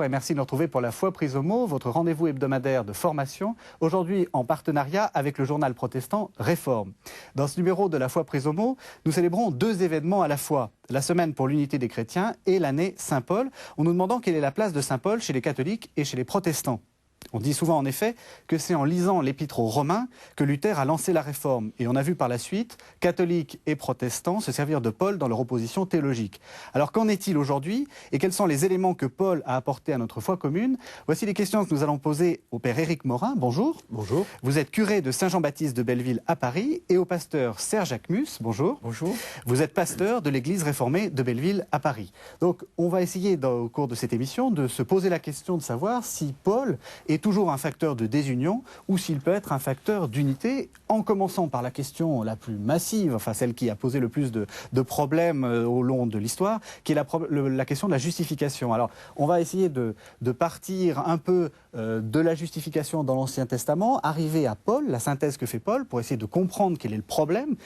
et merci de nous retrouver pour la Foi prise au mot, votre rendez-vous hebdomadaire de formation, aujourd'hui en partenariat avec le journal protestant Réforme. Dans ce numéro de la Foi prise au mot, nous célébrons deux événements à la fois, la semaine pour l'unité des chrétiens et l'année Saint-Paul, en nous demandant quelle est la place de Saint-Paul chez les catholiques et chez les protestants. On dit souvent en effet que c'est en lisant l'épître aux Romains que Luther a lancé la réforme. Et on a vu par la suite catholiques et protestants se servir de Paul dans leur opposition théologique. Alors qu'en est-il aujourd'hui et quels sont les éléments que Paul a apportés à notre foi commune? Voici les questions que nous allons poser au père Éric Morin. Bonjour. Bonjour. Vous êtes curé de Saint-Jean-Baptiste de Belleville à Paris et au pasteur Serge Acmus. Bonjour. Bonjour. Vous êtes pasteur de l'église réformée de Belleville à Paris. Donc on va essayer au cours de cette émission de se poser la question de savoir si Paul est toujours un facteur de désunion ou s'il peut être un facteur d'unité, en commençant par la question la plus massive, enfin celle qui a posé le plus de problèmes au long de l'histoire, qui est la question de la justification. Alors on va essayer de partir un peu de la justification dans l'Ancien Testament, arriver à Paul, la synthèse que fait Paul, pour essayer de comprendre quel est le problème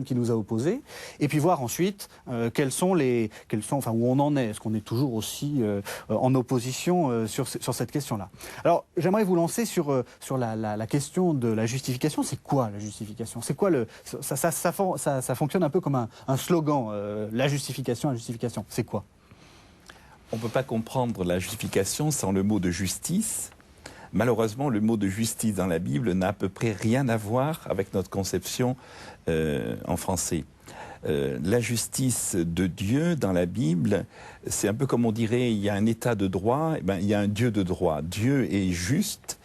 qui nous a opposés, et puis voir ensuite où on en est. Est-ce qu'on est toujours aussi en opposition sur cette question-là? Alors, j'aimerais vous lancer sur la question de la justification. C'est quoi la justification? C'est quoi ça fonctionne un peu comme un slogan, la justification, c'est quoi? On ne peut pas comprendre la justification sans le mot de justice. Malheureusement, le mot de justice dans la Bible n'a à peu près rien à voir avec notre conception en français. La justice de Dieu dans la Bible, c'est un peu comme on dirait, il y a un état de droit, il y a un Dieu de droit. Dieu est juste,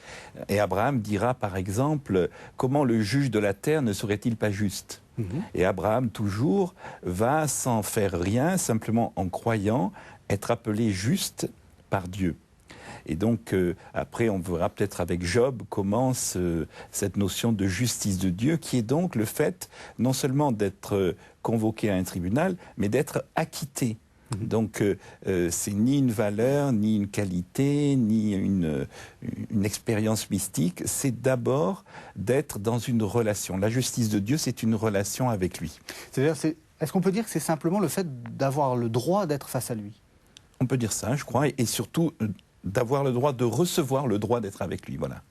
et Abraham dira par exemple, comment le juge de la terre ne serait-il pas juste? Et Abraham toujours va sans faire rien, simplement en croyant, être appelé juste par Dieu. Et donc, après, on verra peut-être avec Job comment cette notion de justice de Dieu, qui est donc le fait non seulement d'être convoqué à un tribunal, mais d'être acquitté. Donc, c'est ni une valeur, ni une qualité, ni une expérience mystique. C'est d'abord d'être dans une relation. La justice de Dieu, c'est une relation avec lui. C'est-à-dire, est-ce qu'on peut dire que c'est simplement le fait d'avoir le droit d'être face à lui? On peut dire ça, je crois, et surtout d'avoir le droit de recevoir le droit d'être avec lui, voilà.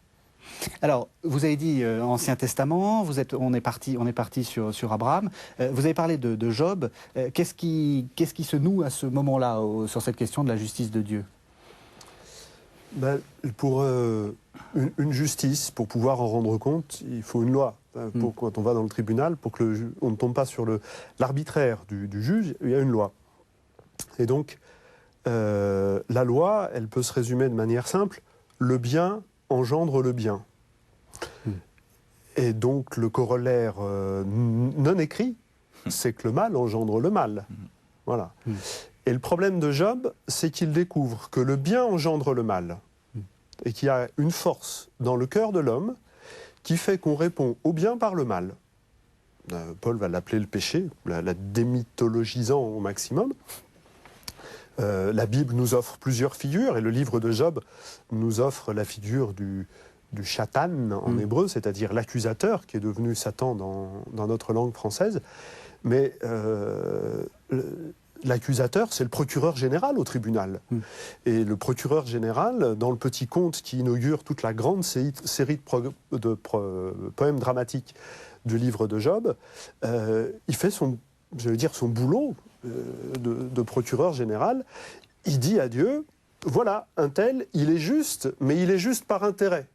Alors, vous avez dit Ancien Testament, on est parti sur Abraham, vous avez parlé de Job. Qu'est-ce qui se noue à ce moment-là sur cette question de la justice de Dieu? Pour une justice, pour pouvoir en rendre compte, il faut une loi. Quand on va dans le tribunal, pour que on ne tombe pas sur l'arbitraire du juge, il y a une loi. Et donc, la loi, elle peut se résumer de manière simple. Le bien engendre le bien. Et donc, le corollaire non écrit, c'est que le mal engendre le mal. Voilà. Et le problème de Job, c'est qu'il découvre que le bien engendre le mal. Et qu'il y a une force dans le cœur de l'homme qui fait qu'on répond au bien par le mal. Paul va l'appeler le péché, la démythologisant au maximum. La Bible nous offre plusieurs figures, et le livre de Job nous offre la figure du Shatan en hébreu, c'est-à-dire l'accusateur, qui est devenu Satan dans notre langue française. Mais l'accusateur, c'est le procureur général au tribunal. Et le procureur général, dans le petit conte qui inaugure toute la grande série de poèmes dramatiques du livre de Job, il fait son boulot de procureur général. Il dit à Dieu, voilà, un tel, il est juste, mais il est juste par intérêt.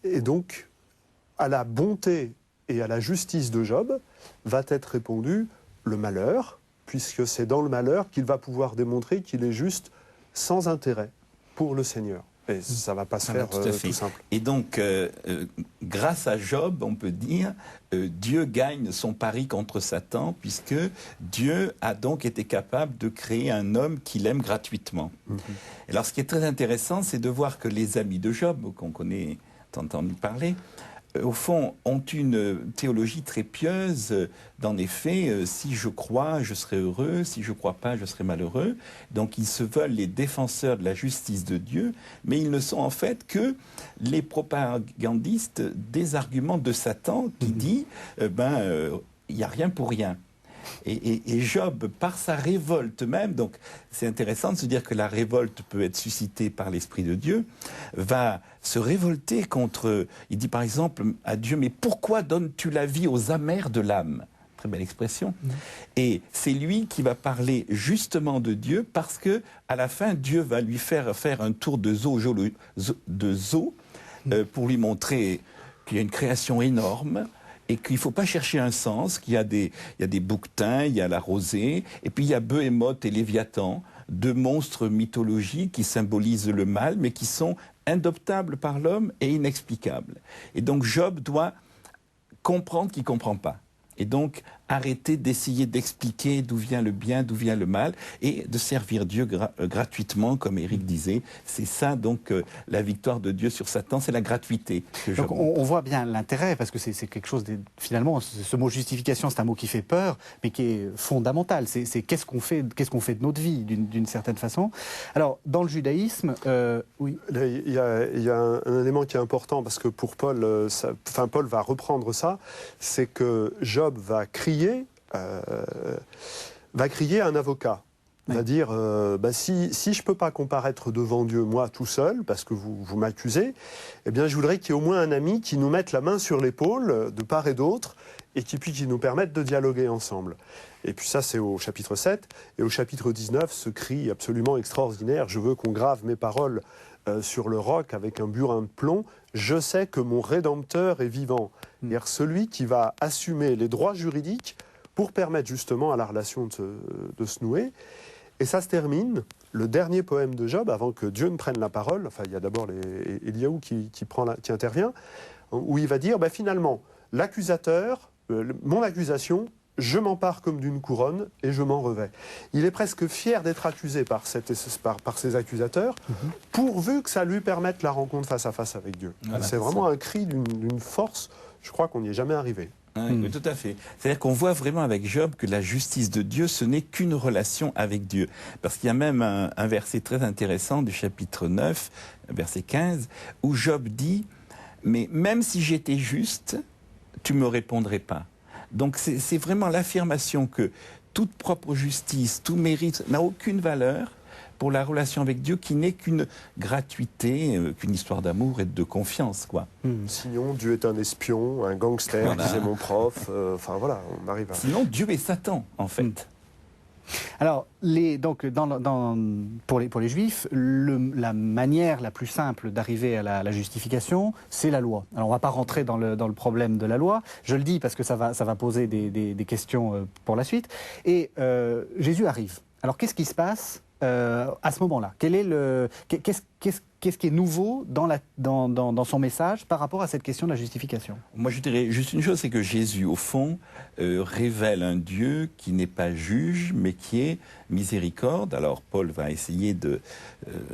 Et donc, à la bonté et à la justice de Job va être répondu le malheur, puisque c'est dans le malheur qu'il va pouvoir démontrer qu'il est juste sans intérêt pour le Seigneur. Et ça ne va pas se faire tout simple. Et donc, grâce à Job, on peut dire, Dieu gagne son pari contre Satan, puisque Dieu a donc été capable de créer un homme qu'il aime gratuitement. Et alors, ce qui est très intéressant, c'est de voir que les amis de Job, qu'on connaît, entendu parler, au fond, ont une théologie très pieuse. Dans les faits, si je crois, je serai heureux, si je ne crois pas, je serai malheureux. Donc ils se veulent les défenseurs de la justice de Dieu, mais ils ne sont en fait que les propagandistes des arguments de Satan qui dit il n'y a rien pour rien. Et Job, par sa révolte même, donc c'est intéressant de se dire que la révolte peut être suscitée par l'Esprit de Dieu, va se révolter contre, il dit par exemple à Dieu, mais pourquoi donnes-tu la vie aux amers de l'âme ? Très belle expression. Et c'est lui qui va parler justement de Dieu parce que à la fin, Dieu va lui faire un tour de zoo pour lui montrer qu'il y a une création énorme et qu'il ne faut pas chercher un sens, qu'il y a des bouquetins, il y a la rosée, et puis il y a Behémoth et Léviathan, deux monstres mythologiques qui symbolisent le mal, mais qui sont indoptables par l'homme et inexplicables. Et donc Job doit comprendre qu'il ne comprend pas. Et donc, arrêter d'essayer d'expliquer d'où vient le bien, d'où vient le mal, et de servir Dieu gratuitement, comme Éric disait. C'est ça, donc, la victoire de Dieu sur Satan, c'est la gratuité. Donc, on voit bien l'intérêt, parce que c'est quelque chose, finalement, ce mot justification, c'est un mot qui fait peur, mais qui est fondamental. C'est qu'est-ce qu'on fait de notre vie, d'une certaine façon. Alors, dans le judaïsme, oui. Il y a un élément qui est important, parce que pour Paul, Paul va reprendre ça, c'est que Job va crier à un avocat. Il va dire, si je ne peux pas comparaître devant Dieu, moi, tout seul, parce que vous m'accusez, eh bien, je voudrais qu'il y ait au moins un ami qui nous mette la main sur l'épaule, de part et d'autre, et qui nous permette de dialoguer ensemble. Et puis ça, c'est au chapitre 7. Et au chapitre 19, ce cri absolument extraordinaire, je veux qu'on grave mes paroles sur le roc avec un burin de plomb, je sais que mon Rédempteur est vivant. C'est-à-dire celui qui va assumer les droits juridiques pour permettre justement à la relation de se nouer. Et ça se termine, le dernier poème de Job, avant que Dieu ne prenne la parole, enfin il y a d'abord Eliaou qui intervient, où il va dire, finalement, l'accusateur, mon accusation, je m'empare comme d'une couronne et je m'en revais. Il est presque fier d'être accusé par ses accusateurs, pourvu que ça lui permette la rencontre face à face avec Dieu. Voilà, c'est vraiment un cri d'une force, je crois qu'on n'y est jamais arrivé. Oui, tout à fait. C'est-à-dire qu'on voit vraiment avec Job que la justice de Dieu, ce n'est qu'une relation avec Dieu. Parce qu'il y a même un verset très intéressant du chapitre 9, verset 15, où Job dit « Mais même si j'étais juste, tu ne me répondrais pas. » Donc c'est vraiment l'affirmation que toute propre justice, tout mérite n'a aucune valeur pour la relation avec Dieu qui n'est qu'une gratuité, qu'une histoire d'amour et de confiance, quoi. Sinon, Dieu est un espion, un gangster, disait mon prof. Enfin voilà, on arrive à... Sinon, Dieu est Satan, en fait. Alors, pour les Juifs, la manière la plus simple d'arriver à la justification, c'est la loi. Alors, on ne va pas rentrer dans le problème de la loi. Je le dis parce que ça va poser des questions pour la suite. Et Jésus arrive. Alors, qu'est-ce qui se passe à ce moment-là? Qu'est-ce qui est nouveau dans son message par rapport à cette question de la justification? Moi, je dirais juste une chose, c'est que Jésus, au fond, révèle un Dieu qui n'est pas juge, mais qui est miséricorde. Alors, Paul va essayer de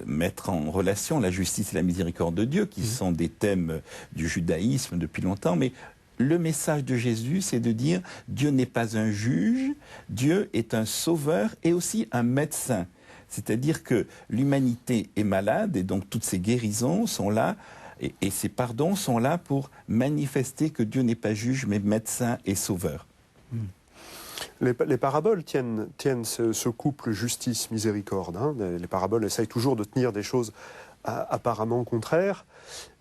mettre en relation la justice et la miséricorde de Dieu, qui sont des thèmes du judaïsme depuis longtemps, mais le message de Jésus, c'est de dire Dieu n'est pas un juge, Dieu est un sauveur et aussi un médecin. C'est-à-dire que l'humanité est malade et donc toutes ces guérisons sont là et ces pardons sont là pour manifester que Dieu n'est pas juge mais médecin et sauveur. Les paraboles tiennent ce couple justice-miséricorde. Les paraboles essayent toujours de tenir des choses apparemment contraires.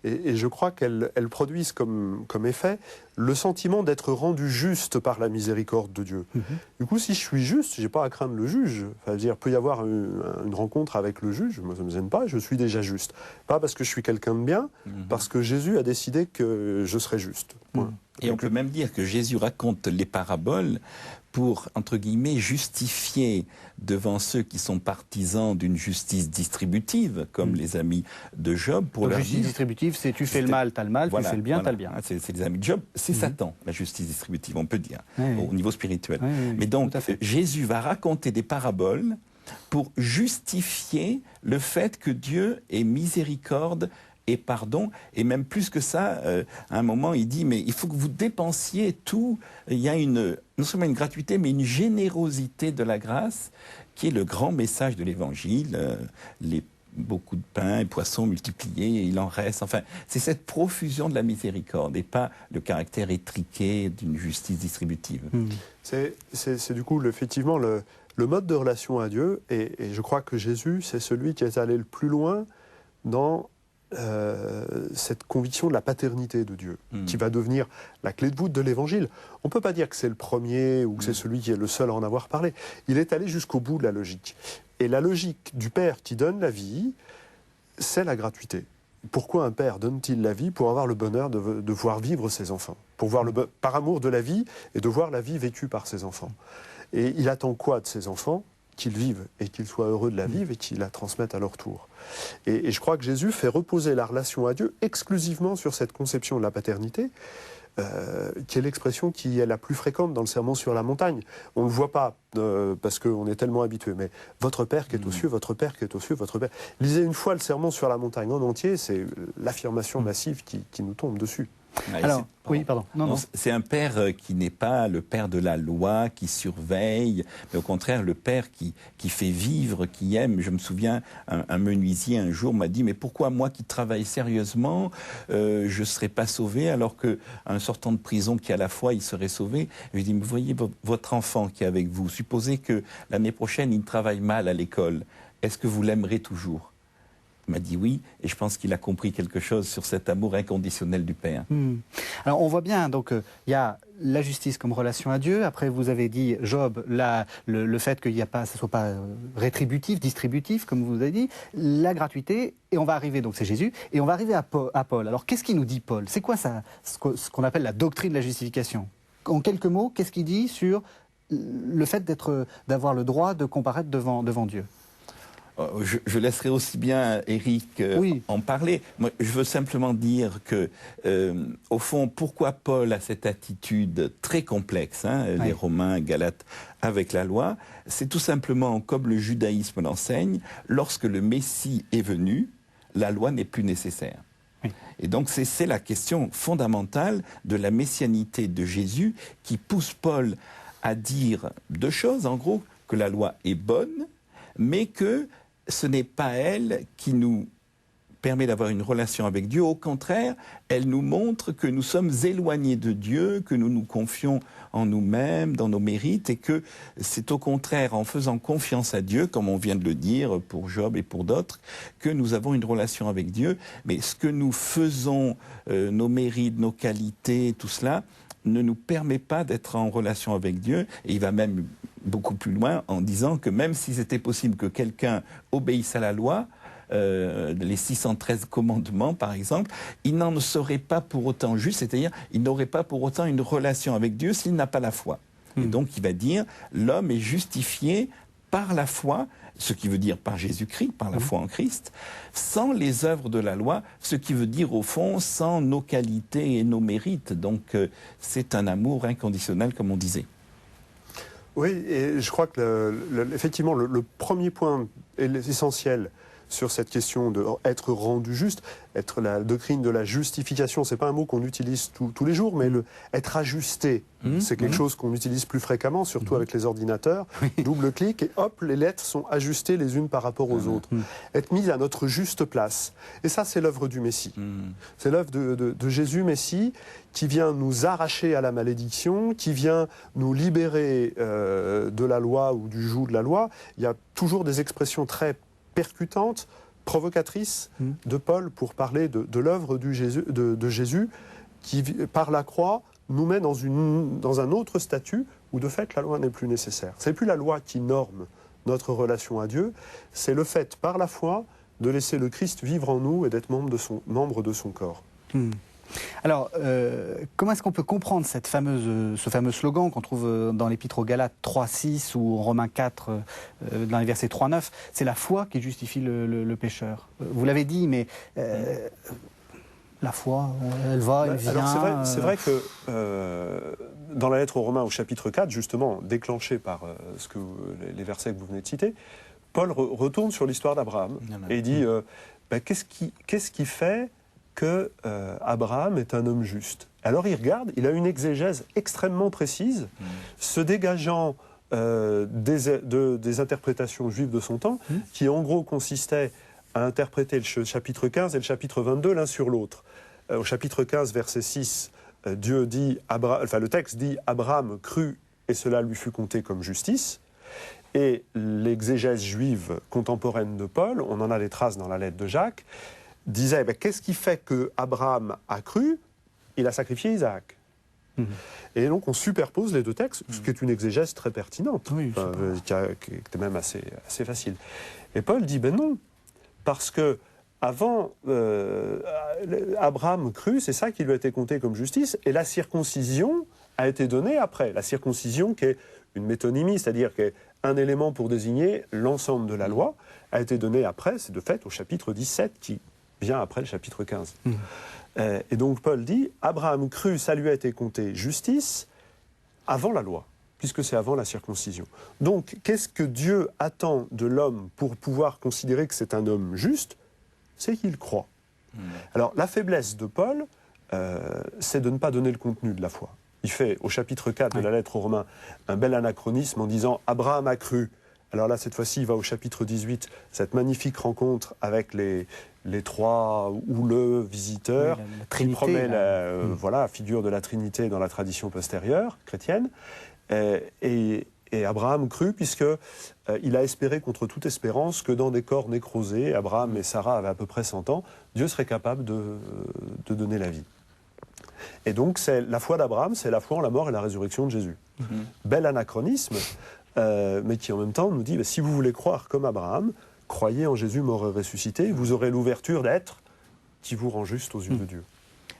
Et je crois qu'elles produisent comme effet le sentiment d'être rendu juste par la miséricorde de Dieu. Du coup, si je suis juste, je n'ai pas à craindre le juge. Enfin, il peut y avoir une rencontre avec le juge, moi ça ne me gêne pas, je suis déjà juste. Pas parce que je suis quelqu'un de bien, parce que Jésus a décidé que je serai juste. Voilà. Et on peut même dire que Jésus raconte les paraboles pour, entre guillemets, justifier devant ceux qui sont partisans d'une justice distributive, comme les amis de Job, pour leur justice dire... distributive, c'est tu fais le mal, t'as le mal, voilà, tu fais le bien, t'as le bien. C'est les amis de Job, c'est Satan, la justice distributive, on peut dire, au niveau spirituel. Mais donc, Jésus va raconter des paraboles pour justifier le fait que Dieu est miséricorde et pardon, et même plus que ça, à un moment, il dit, mais il faut que vous dépensiez tout. Il y a non seulement une gratuité, mais une générosité de la grâce, qui est le grand message de l'Évangile. Les beaucoup de pain et poissons multipliés, et il en reste. Enfin, c'est cette profusion de la miséricorde et pas le caractère étriqué d'une justice distributive. C'est du coup, effectivement, le mode de relation à Dieu, et je crois que Jésus, c'est celui qui est allé le plus loin dans cette conviction de la paternité de Dieu, qui va devenir la clé de voûte de l'Évangile. On ne peut pas dire que c'est le premier ou que c'est celui qui est le seul à en avoir parlé. Il est allé jusqu'au bout de la logique. Et la logique du Père qui donne la vie, c'est la gratuité. Pourquoi un père donne-t-il la vie? Pour avoir le bonheur de voir vivre ses enfants, pour voir par amour de la vie et de voir la vie vécue par ses enfants. Et il attend quoi de ses enfants? Qu'ils vivent et qu'ils soient heureux de la vivre et qu'ils la transmettent à leur tour. Et je crois que Jésus fait reposer la relation à Dieu exclusivement sur cette conception de la paternité, qui est l'expression qui est la plus fréquente dans le Sermon sur la montagne. On ne le voit pas parce qu'on est tellement habitué, mais votre Père qui est aux cieux, votre Père qui est aux cieux, votre Père. Lisez une fois le Sermon sur la montagne en entier, c'est l'affirmation massive qui nous tombe dessus. Alors, oui, pardon. Non. C'est un père qui n'est pas le père de la loi, qui surveille, mais au contraire le père qui fait vivre, qui aime. Je me souviens, un menuisier un jour m'a dit « Mais pourquoi moi qui travaille sérieusement, je ne serais pas sauvé alors qu'un sortant de prison qui a la foi, il serait sauvé ?» Je lui ai dit « Mais vous voyez votre enfant qui est avec vous, supposez que l'année prochaine il travaille mal à l'école, est-ce que vous l'aimerez toujours ?» Il m'a dit oui, et je pense qu'il a compris quelque chose sur cet amour inconditionnel du Père. Alors on voit bien, donc il y a la justice comme relation à Dieu. Après, vous avez dit, Job, le fait que ça ne soit pas rétributif, distributif, comme vous avez dit, la gratuité, et on va arriver, donc c'est Jésus, et on va arriver à Paul. Alors qu'est-ce qu'il nous dit, Paul? C'est quoi ça, ce qu'on appelle la doctrine de la justification? En quelques mots, qu'est-ce qu'il dit sur le fait d'avoir le droit de comparaître devant Dieu? Je laisserai aussi bien Éric en parler. Moi, je veux simplement dire que, au fond, pourquoi Paul a cette attitude très complexe, les Romains, Galates, avec la loi, c'est tout simplement, comme le judaïsme l'enseigne, lorsque le Messie est venu, la loi n'est plus nécessaire. Et donc c'est la question fondamentale de la messianité de Jésus qui pousse Paul à dire deux choses, en gros, que la loi est bonne, mais que ce n'est pas elle qui nous permet d'avoir une relation avec Dieu. Au contraire, elle nous montre que nous sommes éloignés de Dieu, que nous nous confions en nous-mêmes, dans nos mérites, et que c'est au contraire en faisant confiance à Dieu, comme on vient de le dire pour Job et pour d'autres, que nous avons une relation avec Dieu. Mais ce que nous faisons, nos mérites, nos qualités, tout cela, ne nous permet pas d'être en relation avec Dieu. Et il va même beaucoup plus loin en disant que même si c'était possible que quelqu'un obéisse à la loi, les 613 commandements par exemple, il n'en serait pas pour autant juste, c'est-à-dire il n'aurait pas pour autant une relation avec Dieu s'il n'a pas la foi. Et donc il va dire l'homme est justifié par la foi, ce qui veut dire par Jésus-Christ, par la foi en Christ, sans les œuvres de la loi, ce qui veut dire au fond sans nos qualités et nos mérites. Donc c'est un amour inconditionnel comme on disait. Oui, et je crois que effectivement le premier point essentiel sur cette question d'être rendu juste, être la doctrine de la justification, c'est pas un mot qu'on utilise tous les jours, mais être ajusté, c'est quelque chose qu'on utilise plus fréquemment, surtout avec les ordinateurs. Double clic et hop, les lettres sont ajustées les unes par rapport aux autres. Être mises à notre juste place. Et ça, c'est l'œuvre du Messie. C'est l'œuvre de Jésus Messie qui vient nous arracher à la malédiction, qui vient nous libérer de la loi ou du joug de la loi. Il y a toujours des expressions très percutante, provocatrice de Paul pour parler de l'œuvre de Jésus qui, par la croix, nous met dans un autre statut où, de fait, la loi n'est plus nécessaire. Ce n'est plus la loi qui norme notre relation à Dieu, c'est le fait, par la foi, de laisser le Christ vivre en nous et d'être membre de son corps. Alors, comment est-ce qu'on peut comprendre ce fameux slogan qu'on trouve dans l'Épître aux Galates 3.6 ou en Romains 4, dans les versets 3.9, c'est la foi qui justifie le pécheur. Vous l'avez dit, mais la foi, elle va, elle vient... Alors c'est vrai que dans la lettre aux Romains au chapitre 4, justement, déclenché par les versets que vous venez de citer, Paul retourne sur l'histoire d'Abraham et dit qu'est-ce qui fait que Abraham est un homme juste. Alors il regarde, il a une exégèse extrêmement précise, se dégageant des interprétations juives de son temps, qui en gros consistaient à interpréter le chapitre 15 et le chapitre 22 l'un sur l'autre. Au chapitre 15, verset 6, Dieu dit, le texte dit « Abraham crut et cela lui fut compté comme justice ». Et l'exégèse juive contemporaine de Paul, on en a des traces dans la lettre de Jacques, disait qu'est-ce qui fait qu'Abraham a cru? Il a sacrifié Isaac. Et donc on superpose les deux textes, ce qui est une exégèse très pertinente, Oui, qui était même assez facile. Et Paul dit non, parce que avant, Abraham crut, c'est ça qui lui a été compté comme justice, et la circoncision a été donnée après. La circoncision, qui est une métonymie, c'est-à-dire qui est un élément pour désigner l'ensemble de la loi, a été donnée après, c'est de fait au chapitre 17 qui vient après le chapitre 15. Et donc Paul dit, Abraham crut, ça lui a été compté justice avant la loi, puisque c'est avant la circoncision. Donc qu'est-ce que Dieu attend de l'homme pour pouvoir considérer que c'est un homme juste? C'est qu'il croit. Alors la faiblesse de Paul, c'est de ne pas donner le contenu de la foi. Il fait au chapitre 4 de la lettre aux Romains un bel anachronisme en disant « Abraham a cru ». Alors là, cette fois-ci, il va au chapitre 18, cette magnifique rencontre avec les trois ou le visiteur, la Trinité, qui promet la figure de la Trinité dans la tradition postérieure chrétienne. Et Abraham crut, puisqu'il a espéré contre toute espérance que dans des corps nécrosés, Abraham et Sarah avaient à peu près 100 ans, Dieu serait capable de donner la vie. Et donc, la foi d'Abraham, c'est la foi en la mort et la résurrection de Jésus. Bel anachronisme, mais qui en même temps nous dit, si vous voulez croire comme Abraham, croyez en Jésus mort et ressuscité, vous aurez l'ouverture d'être qui vous rend juste aux yeux de Dieu.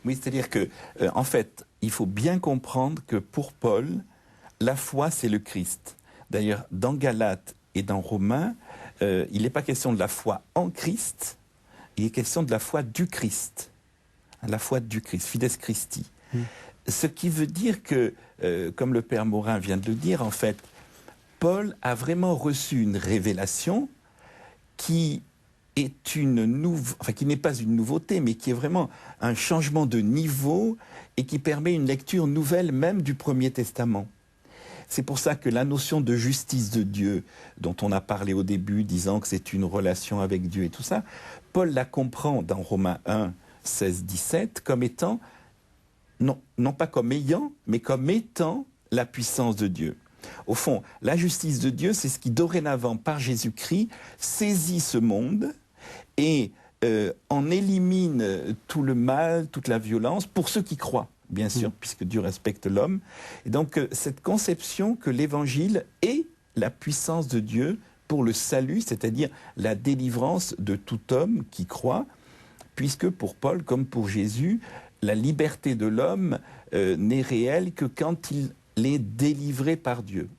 Oui, c'est-à-dire que, en fait, il faut bien comprendre que pour Paul, la foi, c'est le Christ. D'ailleurs, dans Galates et dans Romains, il n'est pas question de la foi en Christ, il est question de la foi du Christ. La foi du Christ, Fides Christi. Ce qui veut dire que, comme le Père Morin vient de le dire, en fait, Paul a vraiment reçu une révélation qui est qui n'est pas une nouveauté, mais qui est vraiment un changement de niveau et qui permet une lecture nouvelle même du Premier Testament. C'est pour ça que la notion de justice de Dieu, dont on a parlé au début, disant que c'est une relation avec Dieu et tout ça, Paul la comprend dans Romains 1, 16, 17, comme étant, non pas comme ayant, mais comme étant la puissance de Dieu. Au fond, la justice de Dieu, c'est ce qui dorénavant, par Jésus-Christ, saisit ce monde et en élimine tout le mal, toute la violence, pour ceux qui croient, bien sûr, puisque Dieu respecte l'homme. Et donc, cette conception que l'Évangile est la puissance de Dieu pour le salut, c'est-à-dire la délivrance de tout homme qui croit, puisque pour Paul, comme pour Jésus, la liberté de l'homme n'est réelle que quand il est délivré par Dieu.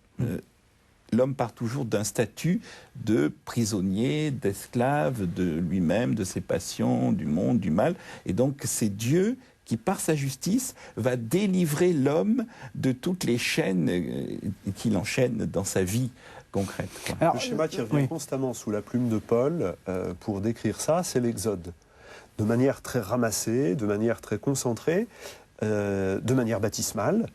L'homme part toujours d'un statut de prisonnier, d'esclave de lui-même, de ses passions, du monde, du mal. Et donc c'est Dieu qui, par sa justice, va délivrer l'homme de toutes les chaînes qu'il enchaîne dans sa vie concrète. Alors, le schéma qui revient constamment sous la plume de Paul pour décrire ça, c'est l'Exode. De manière très ramassée, de manière très concentrée, de manière baptismale.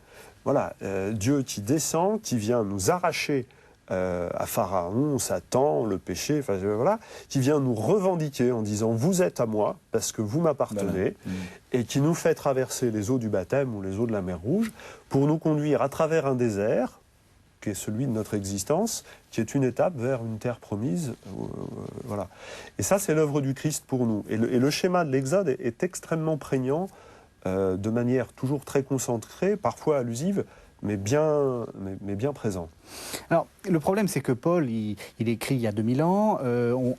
Voilà, Dieu qui descend, qui vient nous arracher à Pharaon, Satan, le péché, voilà, qui vient nous revendiquer en disant « vous êtes à moi parce que vous m'appartenez » et qui nous fait traverser les eaux du baptême ou les eaux de la mer Rouge pour nous conduire à travers un désert qui est celui de notre existence, qui est une étape vers une terre promise. Voilà. Et ça, c'est l'œuvre du Christ pour nous. Et le schéma de l'Exode est extrêmement prégnant, de manière toujours très concentrée, parfois allusive, mais bien présent. Alors, le problème, c'est que Paul, il écrit il y a 2000 ans,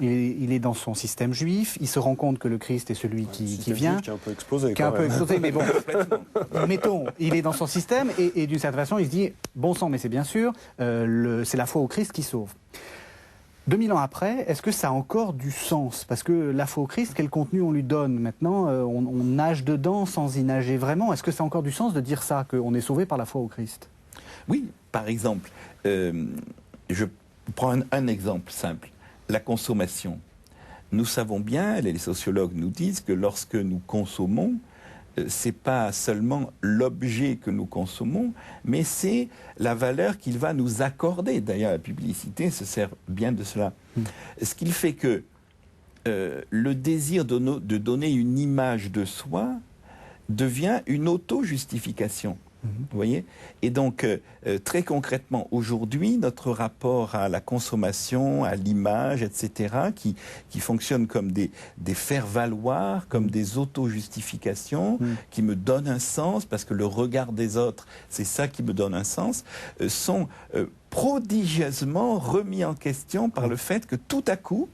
il est dans son système juif, il se rend compte que le Christ est celui qui vient. Qui est un peu explosé. Qui est un peu explosé, mais bon, mettons, il est dans son système, et d'une certaine façon, il se dit, bon sang, mais c'est bien sûr, c'est la foi au Christ qui sauve. 2000 ans après, est-ce que ça a encore du sens? Parce que la foi au Christ, quel contenu on lui donne maintenant? On nage dedans sans y nager vraiment. Est-ce que ça a encore du sens de dire ça, qu'on est sauvé par la foi au Christ? Oui, par exemple, je prends un exemple simple, la consommation. Nous savons bien, les sociologues nous disent que lorsque nous consommons, c'est pas seulement l'objet que nous consommons, mais c'est la valeur qu'il va nous accorder. D'ailleurs, la publicité se sert bien de cela. Ce qui fait que le désir de donner une image de soi devient une auto-justification. Vous voyez? Et donc, très concrètement, aujourd'hui, notre rapport à la consommation, à l'image, etc., qui fonctionne comme des faire-valoir, comme des auto-justifications, qui me donnent un sens, parce que le regard des autres, c'est ça qui me donne un sens, sont prodigieusement remis en question par le fait que tout à coup,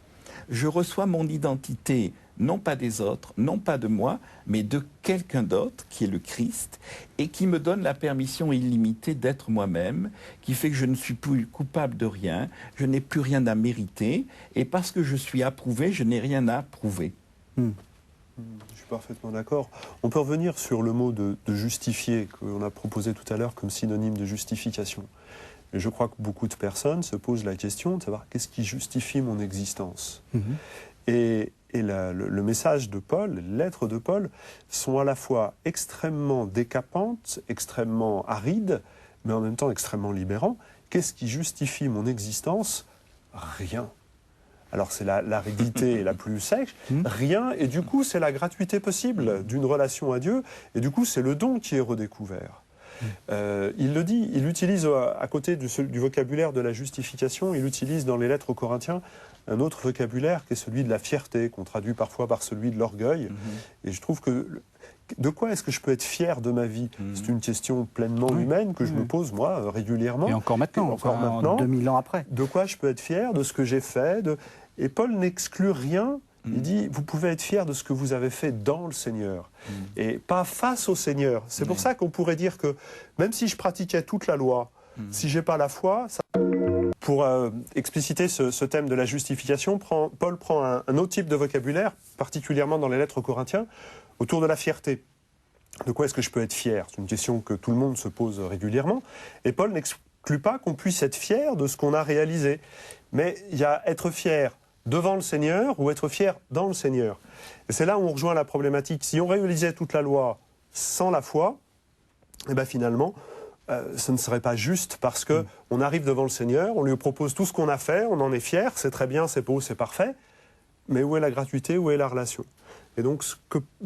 je reçois mon identité non pas des autres, non pas de moi, mais de quelqu'un d'autre, qui est le Christ, et qui me donne la permission illimitée d'être moi-même, qui fait que je ne suis plus coupable de rien, je n'ai plus rien à mériter, et parce que je suis approuvé, je n'ai rien à prouver. Je suis parfaitement d'accord. On peut revenir sur le mot de justifier, qu'on a proposé tout à l'heure comme synonyme de justification. Et je crois que beaucoup de personnes se posent la question de savoir qu'est-ce qui justifie mon existence. Et le message de Paul, les lettres de Paul, sont à la fois extrêmement décapantes, extrêmement arides, mais en même temps extrêmement libérants. Qu'est-ce qui justifie mon existence? Rien. Alors c'est l'aridité la plus sèche, rien, et du coup c'est la gratuité possible d'une relation à Dieu, et du coup c'est le don qui est redécouvert. Il le dit, il utilise à côté du vocabulaire de la justification, il utilise dans les lettres aux Corinthiens un autre vocabulaire qui est celui de la fierté, qu'on traduit parfois par celui de l'orgueil. Et je trouve que de quoi est-ce que je peux être fier de ma vie? C'est une question pleinement humaine que je me pose, moi, régulièrement. Et encore maintenant, maintenant, 2000 ans après. De quoi je peux être fier, de ce que j'ai fait. Et Paul n'exclut rien. Il dit, vous pouvez être fier de ce que vous avez fait dans le Seigneur, et pas face au Seigneur. C'est pour ça qu'on pourrait dire que, même si je pratiquais toute la loi, si j'ai pas la foi... Pour expliciter ce thème de la justification, Paul prend un autre type de vocabulaire, particulièrement dans les lettres aux Corinthiens, autour de la fierté. De quoi est-ce que je peux être fier? C'est une question que tout le monde se pose régulièrement. Et Paul n'exclut pas qu'on puisse être fier de ce qu'on a réalisé. Mais il y a être fier devant le Seigneur ou être fier dans le Seigneur. Et c'est là où on rejoint la problématique. Si on réalisait toute la loi sans la foi, eh ben finalement... ce ne serait pas juste parce qu'on arrive devant le Seigneur, on lui propose tout ce qu'on a fait, on en est fier, c'est très bien, c'est beau, c'est parfait, mais où est la gratuité, où est la relation? Et donc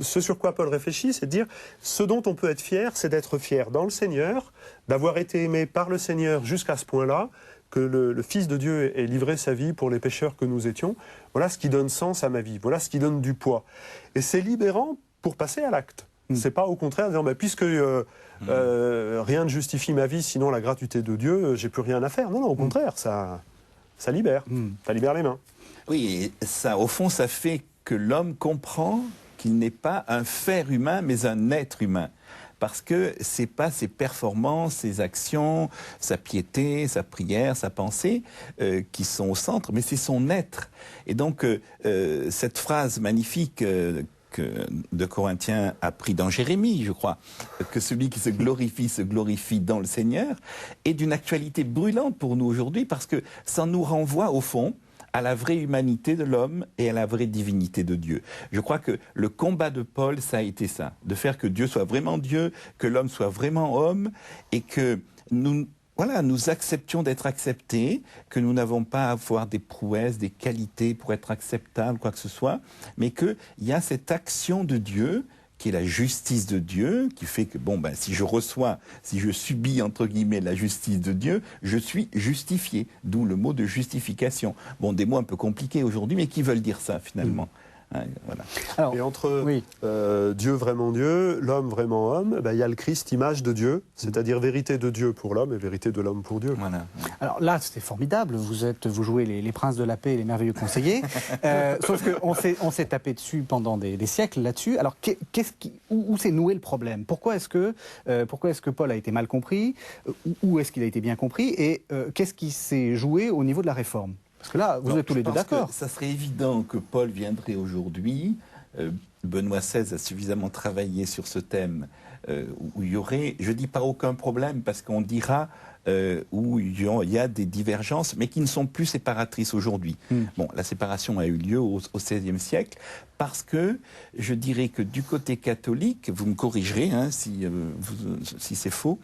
ce sur quoi Paul réfléchit, c'est de dire ce dont on peut être fier, c'est d'être fier dans le Seigneur, d'avoir été aimé par le Seigneur jusqu'à ce point-là, que le Fils de Dieu ait livré sa vie pour les pécheurs que nous étions. Voilà ce qui donne sens à ma vie, voilà ce qui donne du poids. Et c'est libérant pour passer à l'acte. C'est pas au contraire disant puisque rien ne justifie ma vie, sinon la gratuité de Dieu, j'ai plus rien à faire. Non, au contraire, ça libère. Ça libère les mains. Oui, et ça, au fond, ça fait que l'homme comprend qu'il n'est pas un faire humain, mais un être humain. Parce que c'est pas ses performances, ses actions, sa piété, sa prière, sa pensée qui sont au centre, mais c'est son être. Et donc, cette phrase magnifique de Corinthiens a pris dans Jérémie, je crois, que celui qui se glorifie dans le Seigneur, est d'une actualité brûlante pour nous aujourd'hui, parce que ça nous renvoie au fond à la vraie humanité de l'homme et à la vraie divinité de Dieu. Je crois que le combat de Paul, ça a été ça, de faire que Dieu soit vraiment Dieu, que l'homme soit vraiment homme, et que nous acceptions d'être acceptés, que nous n'avons pas à avoir des prouesses, des qualités pour être acceptables, quoi que ce soit, mais qu'il y a cette action de Dieu, qui est la justice de Dieu, qui fait que, si je subis, entre guillemets, la justice de Dieu, je suis justifié. D'où le mot de justification. Des mots un peu compliqués aujourd'hui, mais qui veulent dire ça, finalement. Voilà. Alors, et entre Dieu vraiment Dieu, l'homme vraiment homme, il y a le Christ, image de Dieu, c'est-à-dire vérité de Dieu pour l'homme et vérité de l'homme pour Dieu. Voilà. Alors là, c'était formidable, vous jouez les princes de la paix et les merveilleux conseillers, sauf qu'on s'est tapé dessus pendant des siècles là-dessus. Alors où s'est noué le problème? Pourquoi est-ce que Paul a été mal compris? Où est-ce qu'il a été bien compris? Et qu'est-ce qui s'est joué au niveau de la réforme? Parce que là, vous êtes tous les deux d'accord. Ça serait évident que Paul viendrait aujourd'hui. Benoît XVI a suffisamment travaillé sur ce thème où il y aurait, je ne dis pas aucun problème, parce qu'on dira où il y a des divergences, mais qui ne sont plus séparatrices aujourd'hui. La séparation a eu lieu au XVIe siècle, parce que je dirais que du côté catholique, vous me corrigerez si c'est faux,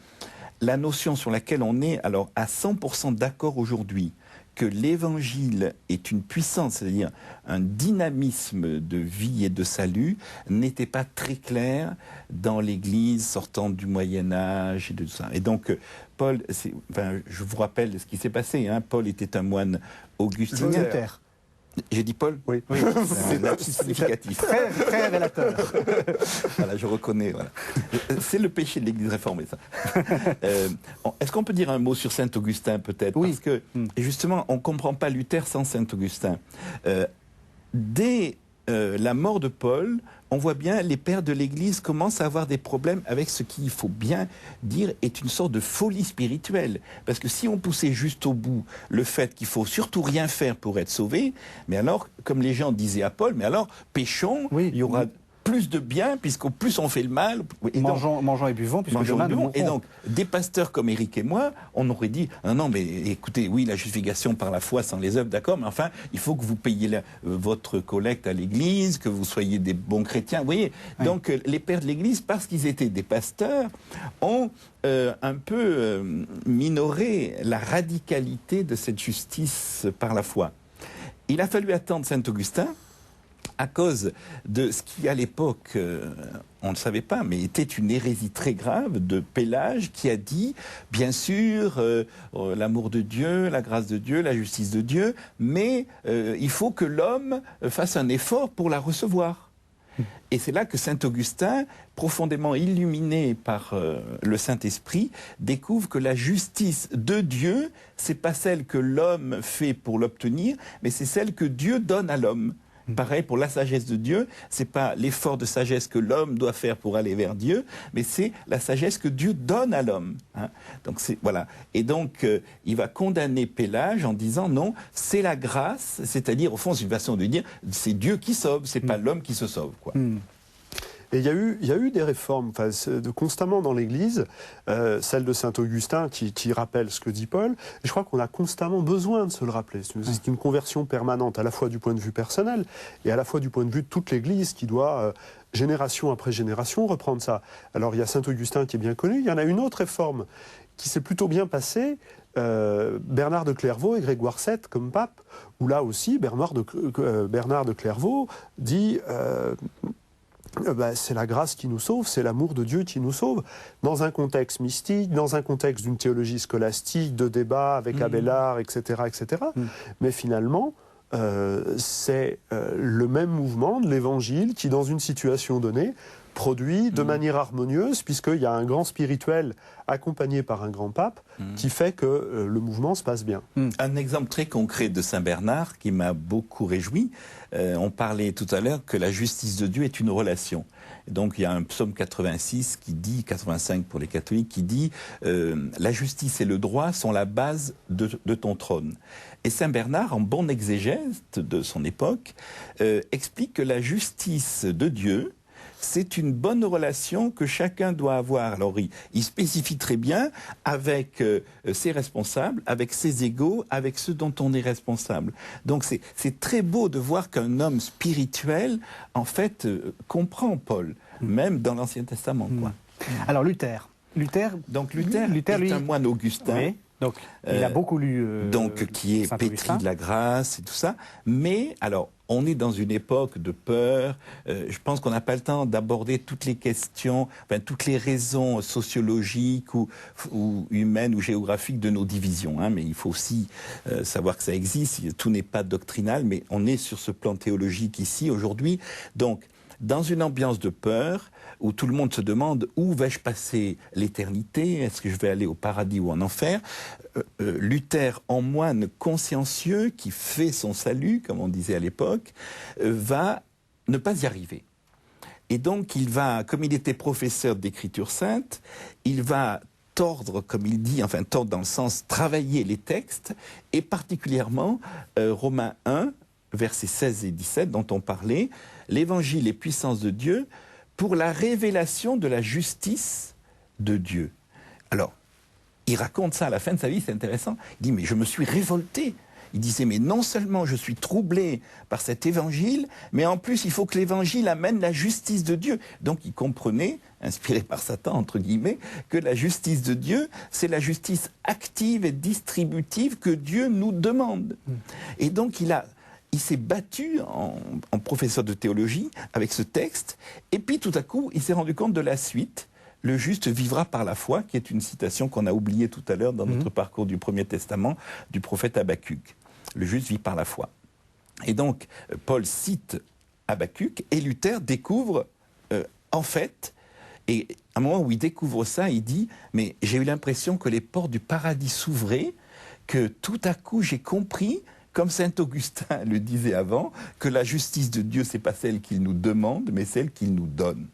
la notion sur laquelle on est alors à 100% d'accord aujourd'hui, que l'Évangile est une puissance, c'est-à-dire un dynamisme de vie et de salut, n'était pas très clair dans l'Église sortant du Moyen-Âge et de tout ça. Et donc, Paul, je vous rappelle ce qui s'est passé. Paul était un moine augustinien. Luther. J'ai dit Paul ? Oui. C'est un lapsus significatif. Très révélateur. Voilà, je reconnais. Voilà. C'est le péché de l'Église réformée, ça. Est-ce qu'on peut dire un mot sur Saint Augustin, peut-être ? Oui. Parce que, justement, on ne comprend pas Luther sans Saint Augustin. Dès la mort de Paul, on voit bien les pères de l'Église commencent à avoir des problèmes avec ce qu'il faut bien dire est une sorte de folie spirituelle. Parce que si on poussait juste au bout le fait qu'il faut surtout rien faire pour être sauvé, mais alors, comme les gens disaient à Paul, mais alors, péchons, il y aura plus de bien, puisqu'au plus on fait le mal. Mangeons et buvons, puisque demain nous mourrons. Et donc, des pasteurs comme Éric et moi, on aurait dit, non, mais écoutez, oui, la justification par la foi sans les œuvres, d'accord, mais enfin, il faut que vous payiez votre collecte à l'Église, que vous soyez des bons chrétiens. Vous voyez, donc les pères de l'Église, parce qu'ils étaient des pasteurs, ont un peu minoré la radicalité de cette justice par la foi. Il a fallu attendre Saint Augustin, à cause de ce qui, à l'époque, on ne le savait pas, mais était une hérésie très grave de Pélage, qui a dit, bien sûr, l'amour de Dieu, la grâce de Dieu, la justice de Dieu, mais il faut que l'homme fasse un effort pour la recevoir. Et c'est là que Saint Augustin, profondément illuminé par le Saint-Esprit, découvre que la justice de Dieu, c'est pas celle que l'homme fait pour l'obtenir, mais c'est celle que Dieu donne à l'homme. Pareil pour la sagesse de Dieu, c'est pas l'effort de sagesse que l'homme doit faire pour aller vers Dieu, mais c'est la sagesse que Dieu donne à l'homme. Donc voilà. Et donc il va condamner Pélage en disant non, c'est la grâce, c'est-à-dire au fond c'est une façon de dire c'est Dieu qui sauve, c'est pas l'homme qui se sauve, quoi. Et il y a eu des réformes constamment dans l'Église, celle de Saint-Augustin qui rappelle ce que dit Paul. Et je crois qu'on a constamment besoin de se le rappeler. C'est une conversion permanente, à la fois du point de vue personnel et à la fois du point de vue de toute l'Église qui doit, génération après génération, reprendre ça. Alors il y a Saint-Augustin qui est bien connu, il y en a une autre réforme qui s'est plutôt bien passée, Bernard de Clairvaux et Grégoire VII comme pape, où là aussi Bernard de Clairvaux dit... c'est la grâce qui nous sauve, c'est l'amour de Dieu qui nous sauve. Dans un contexte mystique, dans un contexte d'une théologie scolastique, de débat avec Abélard, etc. etc. Mais finalement, c'est le même mouvement de l'Évangile qui, dans une situation donnée, produit de manière harmonieuse, puisqu'il y a un grand spirituel accompagné par un grand pape, qui fait que le mouvement se passe bien. Un exemple très concret de Saint Bernard qui m'a beaucoup réjoui, on parlait tout à l'heure que la justice de Dieu est une relation. Donc il y a un psaume 86 qui dit, 85 pour les catholiques, qui dit la justice et le droit sont la base de ton trône. Et Saint Bernard, en bon exégète de son époque, explique que la justice de Dieu, c'est une bonne relation que chacun doit avoir. Alors, il spécifie très bien avec ses responsables, avec ses égaux, avec ceux dont on est responsable. Donc, c'est très beau de voir qu'un homme spirituel, en fait, comprend Paul, même dans l'Ancien Testament, quoi. Alors, Luther. Donc, Luther est un moine augustin. Oui. Donc, il a beaucoup lu donc, qui est pétri de la grâce et tout ça. Mais, alors, on est dans une époque de peur. Je pense qu'on n'a pas le temps d'aborder toutes les questions, toutes les raisons sociologiques ou humaines ou géographiques de nos divisions. Mais il faut aussi savoir que ça existe. Tout n'est pas doctrinal, mais on est sur ce plan théologique ici, aujourd'hui. Donc, dans une ambiance de peur, où tout le monde se demande où vais-je passer l'éternité, est-ce que je vais aller au paradis ou en enfer, Luther, en moine consciencieux, qui fait son salut, comme on disait à l'époque, va ne pas y arriver. Et donc il va, comme il était professeur d'Écriture sainte, il va tordre, comme il dit, enfin tordre dans le sens travailler les textes, et particulièrement Romains 1, versets 16 et 17, dont on parlait, l'évangile est puissance de Dieu pour la révélation de la justice de Dieu. Alors, il raconte ça à la fin de sa vie, c'est intéressant. Il dit, mais je me suis révolté. Il disait, mais non seulement je suis troublé par cet évangile, mais en plus il faut que l'évangile amène la justice de Dieu. Donc il comprenait, inspiré par Satan entre guillemets, que la justice de Dieu, c'est la justice active et distributive que Dieu nous demande. Et donc il s'est battu en professeur de théologie avec ce texte, et puis tout à coup, il s'est rendu compte de la suite. Le juste vivra par la foi, qui est une citation qu'on a oubliée tout à l'heure dans notre parcours du Premier Testament du prophète Habakkuk. Le juste vit par la foi. Et donc, Paul cite Habakkuk, et Luther découvre, en fait, et à un moment où il découvre ça, il dit, mais j'ai eu l'impression que les portes du paradis s'ouvraient, que tout à coup j'ai compris, comme saint Augustin le disait avant, que la justice de Dieu, c'est pas celle qu'il nous demande, mais celle qu'il nous donne.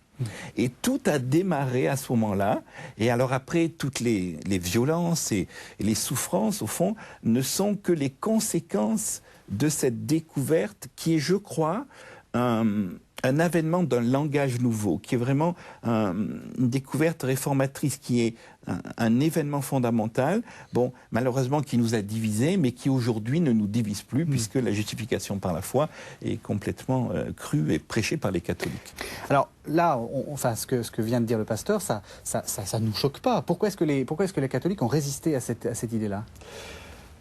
Et tout a démarré à ce moment-là. Et alors après, toutes les violences et les souffrances, au fond, ne sont que les conséquences de cette découverte qui est, je crois, un avènement d'un langage nouveau, qui est vraiment une découverte réformatrice, qui est un événement fondamental, bon, malheureusement qui nous a divisés, mais qui aujourd'hui ne nous divise plus, puisque la justification par la foi est complètement crue et prêchée par les catholiques. Alors là, ce que vient de dire le pasteur, ça nous choque pas. Pourquoi est-ce que les catholiques ont résisté à cette idée-là ?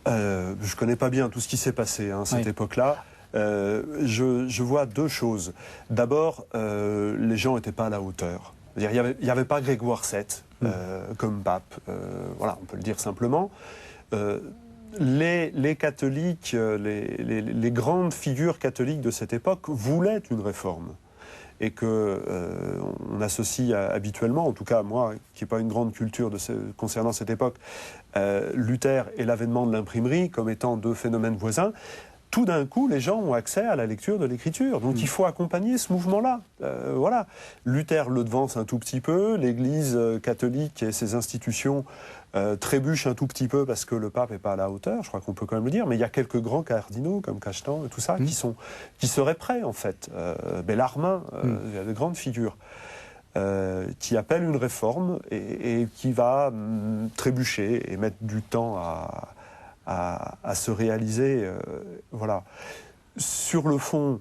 Je connais pas bien tout ce qui s'est passé à cette époque-là. Je vois deux choses. D'abord, les gens n'étaient pas à la hauteur. Il n'y avait pas Grégoire VII comme pape. Voilà, on peut le dire simplement. Les catholiques, les grandes figures catholiques de cette époque voulaient une réforme. Et qu'on associe habituellement, en tout cas moi, qui n'ai pas une grande culture concernant cette époque, Luther et l'avènement de l'imprimerie comme étant deux phénomènes voisins. Tout d'un coup, les gens ont accès à la lecture de l'écriture. Donc il faut accompagner ce mouvement-là. Voilà. Luther le devance un tout petit peu, l'Église catholique et ses institutions trébuchent un tout petit peu parce que le pape n'est pas à la hauteur, je crois qu'on peut quand même le dire, mais il y a quelques grands cardinaux comme Cachetan et tout ça qui seraient prêts en fait. Bellarmin, il y a de grandes figures. Qui appellent une réforme et qui va trébucher et mettre du temps à se réaliser. Voilà. Sur le fond,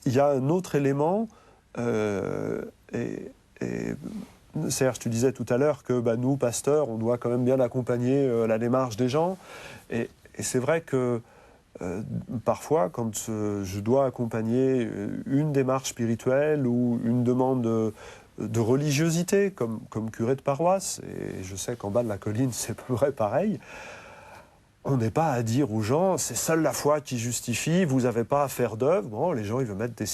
il y a un autre élément, Serge, tu disais tout à l'heure que nous, pasteurs, on doit quand même bien accompagner la démarche des gens. Et c'est vrai que parfois, quand je dois accompagner une démarche spirituelle ou une demande de religiosité, comme curé de paroisse, et je sais qu'en bas de la colline, c'est à peu près pareil, on n'est pas à dire aux gens, c'est seule la foi qui justifie, vous n'avez pas à faire d'œuvre. Bon, les gens, ils veulent mettre des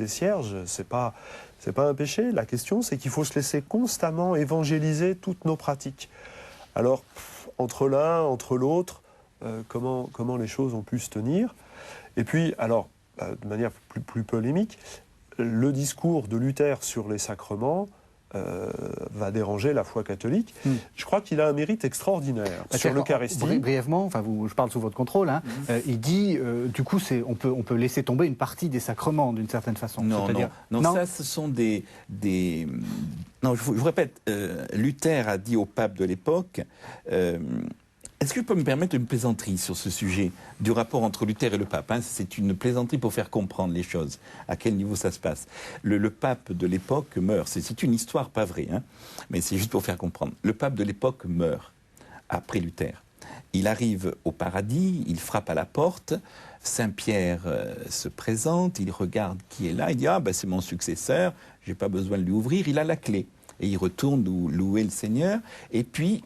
cierges, c'est pas un péché. La question, c'est qu'il faut se laisser constamment évangéliser toutes nos pratiques. Alors, entre l'un, entre l'autre, comment les choses ont pu se tenir. Et puis, alors, de manière plus polémique, le discours de Luther sur les sacrements va déranger la foi catholique. Je crois qu'il a un mérite extraordinaire sur l'Eucharistie. Brièvement, je parle sous votre contrôle, il dit, du coup, on peut laisser tomber une partie des sacrements d'une certaine façon. Non, ça, ce sont des... Non, je vous répète, Luther a dit au pape de l'époque... Est-ce que je peux me permettre une plaisanterie sur ce sujet du rapport entre Luther et le pape, C'est une plaisanterie pour faire comprendre les choses, à quel niveau ça se passe. Le pape de l'époque meurt. C'est une histoire pas vraie, mais c'est juste pour faire comprendre. Le pape de l'époque meurt après Luther. Il arrive au paradis, il frappe à la porte, Saint-Pierre se présente, il regarde qui est là, il dit « Ah, c'est mon successeur, j'ai pas besoin de lui ouvrir, il a la clé. » Et il retourne louer le Seigneur, et puis...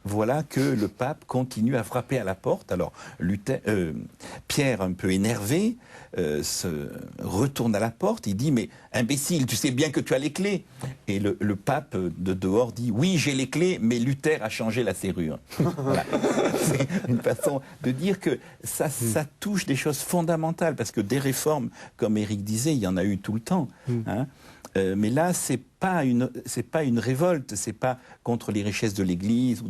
Voilà que le pape continue à frapper à la porte. Alors, Pierre, un peu énervé, se retourne à la porte. Il dit, mais imbécile, tu sais bien que tu as les clés. Et le pape de dehors dit, oui, j'ai les clés, mais Luther a changé la serrure. Voilà. C'est une façon de dire que ça touche des choses fondamentales, parce que des réformes, comme Éric disait, il y en a eu tout le temps. Mais là, c'est pas une révolte, c'est pas contre les richesses de l'Église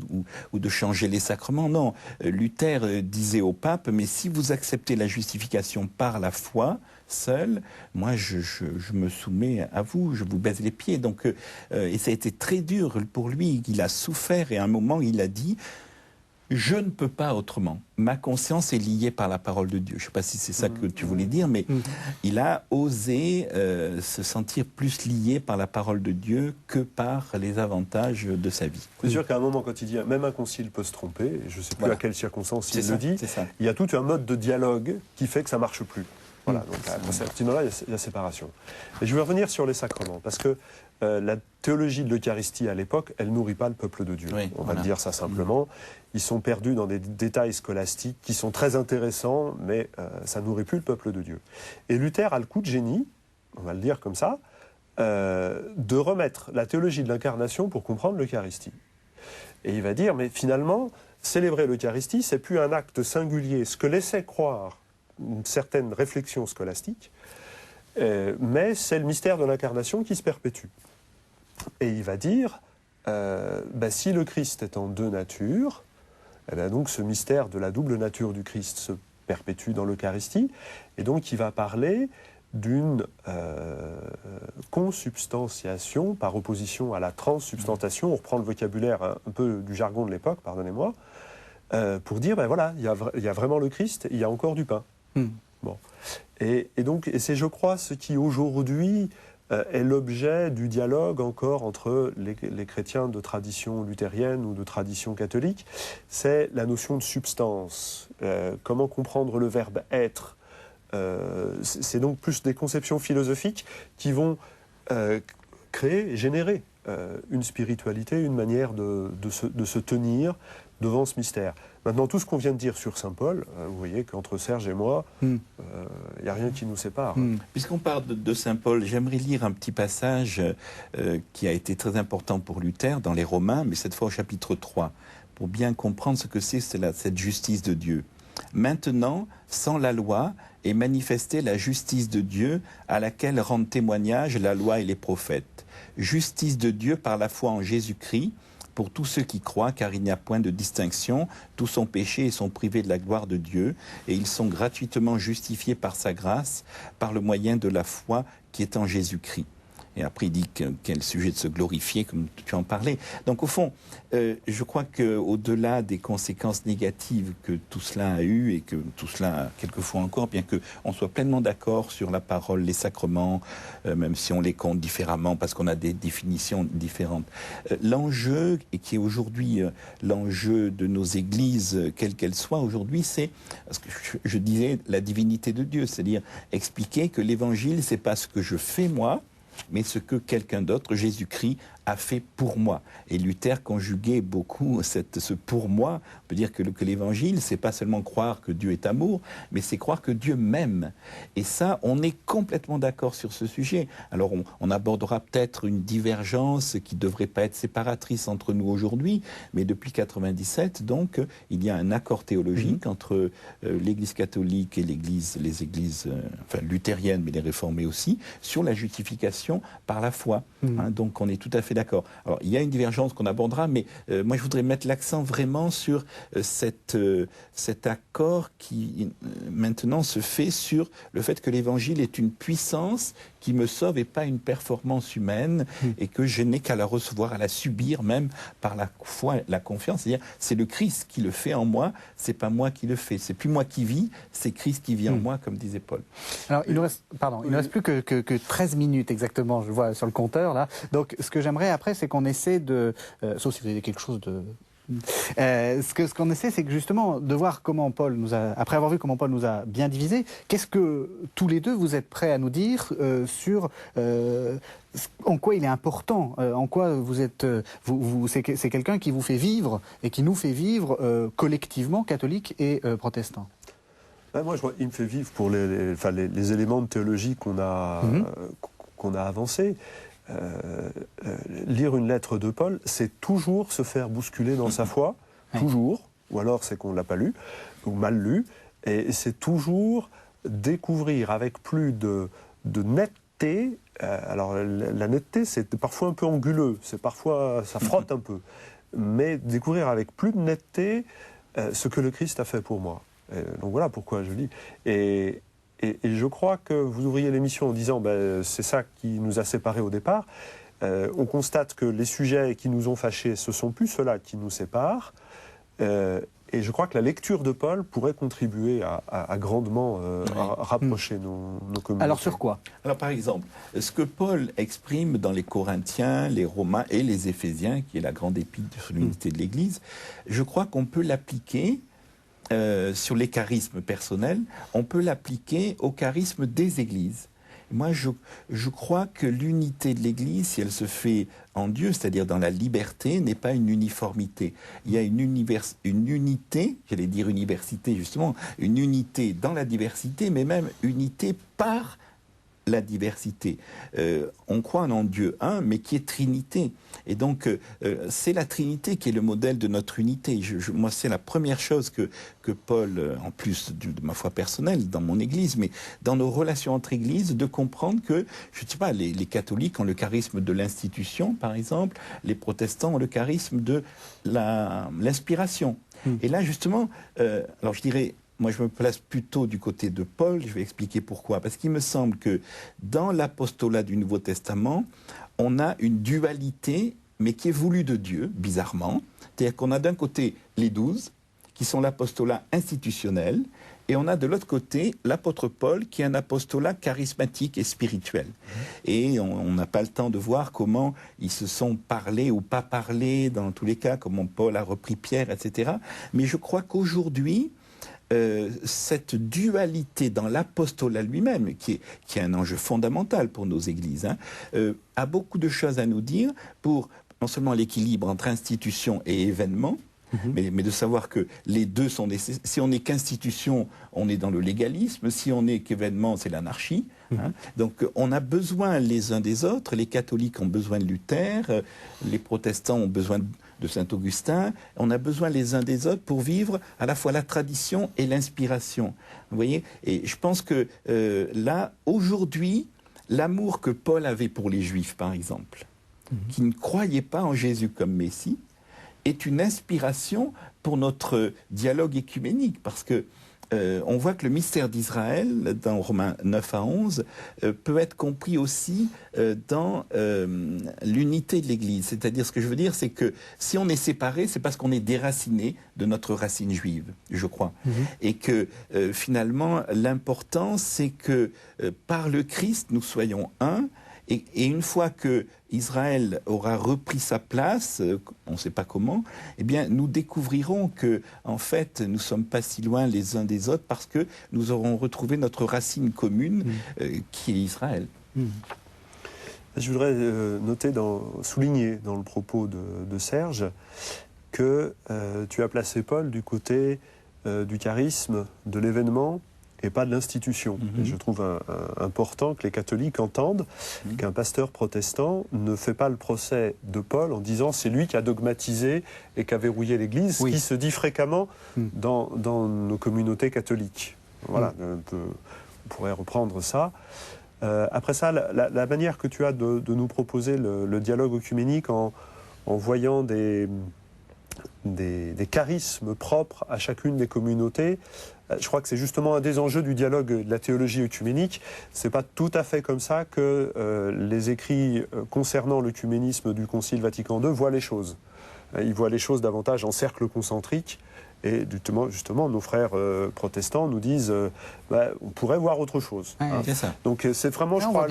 ou de changer les sacrements. Non, Luther disait au pape, mais si vous acceptez la justification par la foi seule, moi je me soumets à vous, je vous baise les pieds. Donc, et ça a été très dur pour lui, il a souffert et à un moment il a dit, Je ne peux pas autrement. Ma conscience est liée par la parole de Dieu. Je ne sais pas si c'est ça que tu voulais dire, mais il a osé se sentir plus lié par la parole de Dieu que par les avantages de sa vie. C'est sûr qu'à un moment, quand il dit même un concile peut se tromper, et je ne sais plus à quelle circonstance il le dit, il y a tout un mode de dialogue qui fait que ça ne marche plus. Voilà, donc à ce moment-là, il y a séparation. Et je vais revenir sur les sacrements, parce que la théologie de l'Eucharistie à l'époque, elle ne nourrit pas le peuple de Dieu. Oui, on va le dire ça simplement. Ils sont perdus dans des détails scolastiques qui sont très intéressants, mais ça ne nourrit plus le peuple de Dieu. Et Luther a le coup de génie, on va le dire comme ça, de remettre la théologie de l'incarnation pour comprendre l'Eucharistie. Et il va dire, mais finalement, célébrer l'Eucharistie, c'est plus un acte singulier, ce que laissait croire une certaine réflexion scolastique, mais c'est le mystère de l'incarnation qui se perpétue. Et il va dire, si le Christ est en deux natures, donc ce mystère de la double nature du Christ se perpétue dans l'Eucharistie, et donc il va parler d'une consubstantiation par opposition à la transsubstantation. On reprend le vocabulaire un peu du jargon de l'époque, pardonnez-moi, pour dire, voilà, il y a vraiment le Christ, il y a encore du pain. Bon. Et c'est, je crois, ce qui aujourd'hui est l'objet du dialogue encore entre les chrétiens de tradition luthérienne ou de tradition catholique, c'est la notion de substance. Comment comprendre le verbe être. C'est donc plus des conceptions philosophiques qui vont créer et générer une spiritualité, une manière de se tenir devant ce mystère. Maintenant, tout ce qu'on vient de dire sur Saint Paul, vous voyez qu'entre Serge et moi, il n'y a rien qui nous sépare. Puisqu'on parle de Saint Paul, j'aimerais lire un petit passage qui a été très important pour Luther dans les Romains, mais cette fois au chapitre 3, pour bien comprendre ce que c'est cette justice de Dieu. Maintenant, sans la loi, est manifestée la justice de Dieu à laquelle rendent témoignage la loi et les prophètes. Justice de Dieu par la foi en Jésus-Christ, pour tous ceux qui croient, car il n'y a point de distinction, tous sont péchés et sont privés de la gloire de Dieu, et ils sont gratuitement justifiés par sa grâce, par le moyen de la foi qui est en Jésus-Christ. Et après, il dit quel sujet de se glorifier, comme tu en parlais. Donc, au fond, je crois qu'au-delà des conséquences négatives que tout cela a eues, et que tout cela, quelquefois encore, bien qu'on soit pleinement d'accord sur la parole, les sacrements, même si on les compte différemment, parce qu'on a des définitions différentes, l'enjeu, et qui est aujourd'hui l'enjeu de nos églises, quelles qu'elles soient aujourd'hui, c'est, parce que je disais, la divinité de Dieu, c'est-à-dire expliquer que l'évangile, c'est pas ce que je fais moi, mais ce que quelqu'un d'autre, Jésus-Christ, a fait pour moi. Et Luther conjuguait beaucoup ce pour moi. On peut dire que l'évangile, c'est pas seulement croire que Dieu est amour, mais c'est croire que Dieu m'aime. Et ça, on est complètement d'accord sur ce sujet. Alors, on abordera peut-être une divergence qui devrait pas être séparatrice entre nous aujourd'hui, mais depuis 97, donc, il y a un accord théologique entre l'Église catholique et les églises luthériennes, mais les réformées aussi, sur la justification par la foi. Donc, on est tout à fait d'accord. Alors, il y a une divergence qu'on abordera, mais moi, je voudrais mettre l'accent vraiment sur cet accord qui, maintenant, se fait sur le fait que l'Évangile est une puissance qui me sauve et pas une performance humaine, et que je n'ai qu'à la recevoir, à la subir même par la foi, la confiance. C'est-à-dire, c'est le Christ qui le fait en moi, c'est pas moi qui le fais. C'est plus moi qui vis, c'est Christ qui vit en moi, comme disait Paul. Alors, il ne reste plus que 13 minutes exactement, je vois sur le compteur, là. Donc, ce que j'aimerais après, c'est qu'on essaie de... sauf si vous avez quelque chose de... ce qu'on essaie, c'est que justement de voir comment Paul nous a, après avoir vu comment Paul nous a bien divisé, qu'est-ce que tous les deux vous êtes prêts à nous dire sur en quoi il est important, en quoi vous êtes, c'est quelqu'un qui vous fait vivre et qui nous fait vivre collectivement, catholiques et protestants. Moi, il me fait vivre pour les éléments de théologie qu'on a avancés. Lire une lettre de Paul, c'est toujours se faire bousculer dans sa foi, toujours, ou alors c'est qu'on ne l'a pas lu, ou mal lu, et c'est toujours découvrir avec plus de netteté. Alors la netteté, c'est parfois un peu anguleux, parfois ça frotte un peu, mais découvrir avec plus de netteté ce que le Christ a fait pour moi. Donc voilà pourquoi je dis. Et je crois que vous ouvriez l'émission en disant c'est ça qui nous a séparés au départ. On constate que les sujets qui nous ont fâchés, ce ne sont plus ceux-là qui nous séparent. Et je crois que la lecture de Paul pourrait contribuer à grandement à rapprocher nos communautés. Alors sur quoi? Alors par exemple, ce que Paul exprime dans les Corinthiens, les Romains et les Éphésiens, qui est la grande épître sur l'unité de l'Église, je crois qu'on peut l'appliquer sur les charismes personnels, on peut l'appliquer au charisme des Églises. Moi, je crois que l'unité de l'Église, si elle se fait en Dieu, c'est-à-dire dans la liberté, n'est pas une uniformité. Il y a une unité, j'allais dire université justement, une unité dans la diversité, mais même unité par la diversité. On croit en Dieu un, mais qui est Trinité. Et donc, c'est la Trinité qui est le modèle de notre unité. Moi, c'est la première chose que Paul, en plus de ma foi personnelle, dans mon Église, mais dans nos relations entre Églises, de comprendre que, je ne sais pas, les catholiques ont le charisme de l'institution, par exemple, les protestants ont le charisme de l'inspiration. Et là, justement, alors je dirais, moi, je me place plutôt du côté de Paul. Je vais expliquer pourquoi. Parce qu'il me semble que dans l'apostolat du Nouveau Testament, on a une dualité, mais qui est voulue de Dieu, bizarrement. C'est-à-dire qu'on a d'un côté les 12, qui sont l'apostolat institutionnel, et on a de l'autre côté l'apôtre Paul, qui est un apostolat charismatique et spirituel. Et on n'a pas le temps de voir comment ils se sont parlé ou pas parlé, dans tous les cas, comment Paul a repris Pierre, etc. Mais je crois qu'aujourd'hui, cette dualité dans l'apostolat lui-même, qui est un enjeu fondamental pour nos églises, a beaucoup de choses à nous dire pour non seulement l'équilibre entre institution et événement, mais de savoir que les deux sont nécessaires. Si on n'est qu'institution, on est dans le légalisme. Si on n'est qu'événement, c'est l'anarchie. Donc on a besoin les uns des autres. Les catholiques ont besoin de Luther, les protestants ont besoin de Saint-Augustin. On a besoin les uns des autres pour vivre à la fois la tradition et l'inspiration. Vous voyez? Et je pense que là, aujourd'hui, l'amour que Paul avait pour les Juifs, par exemple, qui ne croyaient pas en Jésus comme Messie, est une inspiration pour notre dialogue écuménique, parce que on voit que le mystère d'Israël, dans Romains 9 à 11, peut être compris aussi dans l'unité de l'Église. C'est-à-dire, ce que je veux dire, c'est que si on est séparé, c'est parce qu'on est déraciné de notre racine juive, je crois. Et que finalement, l'important, c'est que par le Christ, nous soyons un. Et une fois que Israël aura repris sa place, on ne sait pas comment, eh bien, nous découvrirons que, en fait, nous ne sommes pas si loin les uns des autres parce que nous aurons retrouvé notre racine commune, qui est Israël. Je voudrais souligner dans le propos de Serge que tu as placé Paul du côté du charisme, de l'événement, et pas de l'institution. Et je trouve important que les catholiques entendent qu'un pasteur protestant ne fait pas le procès de Paul en disant c'est lui qui a dogmatisé et qui a verrouillé l'Église, ce qui se dit fréquemment dans nos communautés catholiques. Voilà, on pourrait reprendre ça. Après ça, la manière que tu as de nous proposer le dialogue œcuménique en voyant des charismes propres à chacune des communautés, je crois que c'est justement un des enjeux du dialogue de la théologie œcuménique. C'est pas tout à fait comme ça que les écrits concernant l'œcuménisme du Concile Vatican II voient les choses. Ils voient les choses davantage en cercle concentrique. Et justement, nos frères protestants nous disent on pourrait voir autre chose. C'est ça. Donc c'est vraiment, je crois,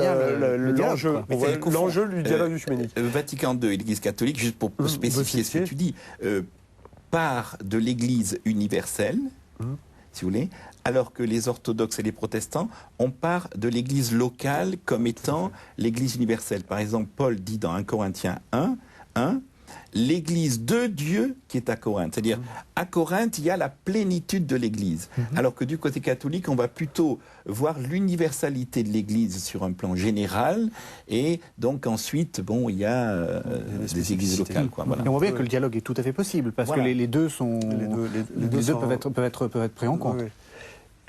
l'enjeu du dialogue œcuménique. Vatican II et l'Église catholique, juste pour spécifier ce que tu dis, part de l'Église universelle, si vous voulez, alors que les orthodoxes et les protestants, on part de l'Église locale comme étant l'Église universelle. Par exemple, Paul dit dans 1 Corinthiens 1, l'Église de Dieu qui est à Corinthe. C'est-à-dire, à Corinthe, il y a la plénitude de l'Église. Alors que du côté catholique, on va plutôt voir l'universalité de l'Église sur un plan général. Et donc ensuite, il y a des églises locales. Quoi, voilà. Et on voit bien que le dialogue est tout à fait possible, parce que les deux peuvent être pris en compte.